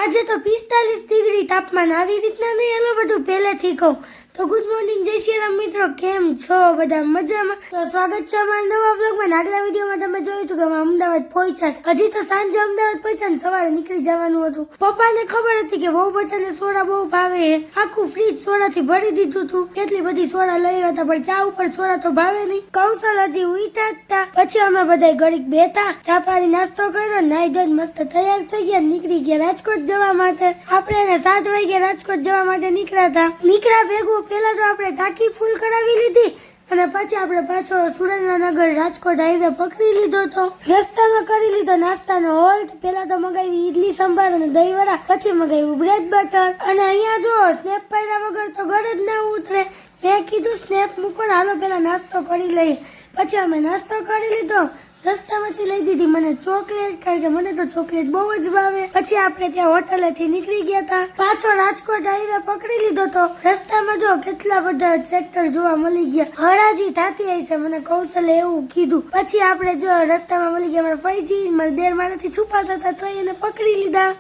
આજે તો 45 ડિગ્રી તાપમાન. આવી રીતના નહીં હાલો બધું પહેલેથી કહું. તો ગુડ મોર્નિંગ, જય શ્રી રામ મિત્રો. કેમ છો બધા? મજામાં? તો સ્વાગત છે અમારા નવા વ્લોગમાં. આગલા વિડીયોમાં તમે જોયું હતું કે અમે અમદાવાદ પહોંચ્યા. હજી તો સાંજે અમદાવાદ પહોંચ્યા ને સવારે નીકળી જવાનું હતું. પપ્પાને ખબર હતી કે વહુ બટાને સોડા બહુ ભાવે. આખું ફ્રીજ સોડાથી ભરી દીધું હતું. કેટલી બધી સોડા લઈ આવ્યા હતા, પણ ચા ઉપર સોડા તો ભાવે નહીં. કૌશલ હજી ઉઠ્યા હતા. પછી અમે બધા ઘડીક બેઠા, ચા પાણી નાસ્તો કર્યો, નાઈ ધોઈને મસ્ત તૈયાર થઈ ગયા, નીકળી ગયા રાજકોટ જવા માટે. આપણે 7 વાગે રાજકોટ જવા માટે નીકળ્યા ભેગું પેલા તો આપણે ટાંકી ફૂલ કરાવી લીધી અને પછી આપણે પાછો સુરેન્દ્રનગર રાજકોટ હાઈવે પકડી લીધો તો રસ્તામાં કરી લીધો નાસ્તાનો હોલ્ટ. પેલા તો મગાવી ઈડલી સંભાર અને દહીં વડા, પછી મગાવ્યું બ્રેડ બટર. અને અહીંયા જો સ્નેપ પાડ્યા વગર તો ઘર જ ના ઉતરે. મેં કીધું સ્નેપ મૂકો ને, હાલો પેલા નાસ્તો કરી લઈએ. પછી અમે નાસ્તો કરી લીધો. રસ્તામાંથી લઈ દીધી મને ચોકલેટ, કારણ કે મને તો ચોકલેટ બહુ જ ભાવે. પછી આપણે ત્યાં હોટલેથી નીકળી ગયા હતા. પાછો રાજકોટ હાઈવે પકડી લીધો તો રસ્તામાં જો કેટલા બધા ટ્રેક્ટર જોવા મળી ગયા. હરાજી થતી હશે, મને કૌશલે એવું કીધું. પછી આપણે જો રસ્તામાં મળી ગયા મારા ફઈજી, મારા દેર મારાથી છુપાતા હતા તો એને પકડી લીધા.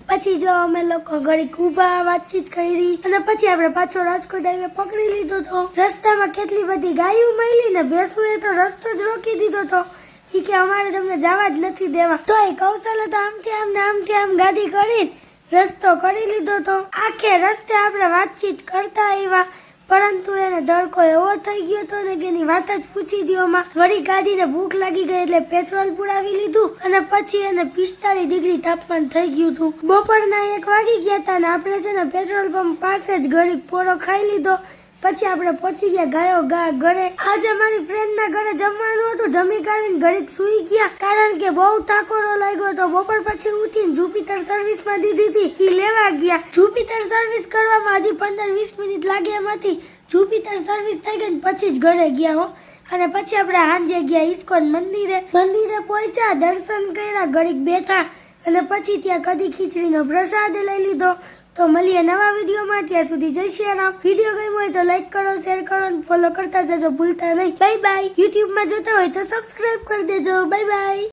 પછી જો અમે લોકો ઘડીક ઊભા વાતચીત કરી અને પછી આપણે પાછો રાજકોટ હાઈવે પકડી લીધો તો રસ્તામાં કેટલી બધી ગાયો મળી ને ભેંસુએ તો રસ્તો જ રોકી દીધો તો. ઈ કે અમારે તમને જવા જ નથી દેવા. તો એ કૌશલે તો આમથી આમ ગાડી કરી રસ્તો કરી લીધો તો. આખે રસ્તે આપણે વાતચીત કરતા આવ્યા, પરંતુ એને દડકો એવો થઈ ગયો તો ને કે એની વાત જ પૂછી દીઓમાં. વળી ગાડીને ભૂખ લાગી ગઈ એટલે પેટ્રોલ પુરાવી લીધું અને પછી એને 45 ડિગ્રી તાપમાન થઈ ગયું હતું. બપોરના 1 વાગી ગયા હતા ને આપણે છે ને પેટ્રોલ પંપ પાસે જ ઘડીક પોરો ખાઈ લીધો. પછી આપણે પહોંચી ગયા ગાયો ગા ઘરે. આજે મારી ફ્રેન્ડ ના ઘરે જમવાનું હતું. જમી કાઢીને ઘડીક સુઈ ગયા, કારણ કે બહુ તાકોરો લાગ્યો તો. બપોર પછી ઉઠીને જુપિટર સર્વિસ માં દીધી હતી, ઈ લેવા ગયા. જુપિટર સર્વિસ કરવામાં હજી 15-20 મિનિટ લાગે એમ હતી. જુપિટર સર્વિસ થઈ ગઈ પછી જ ઘરે ગયા હો. અને પછી આપણે સાંજે ગયા ઈસ્કોન મંદિરે પહોંચ્યા, દર્શન કર્યા, ઘડીક બેઠા અને પછી ત્યાં કદી ખીચડીનો પ્રસાદ લઈ લીધો. તો મળીએ નવા વિડીયોમાં. ત્યાં સુધી જય શ્રી રામ. વિડીયો ગમ્યો હોય તો લાઈક કરો, શેર કરો અને ફોલો કરતા જજો ભૂલતા નહીં. Bye bye. યુટ્યુબમાં જોતા હોય તો સબસ્ક્રાઇબ કરી દેજો. Bye bye.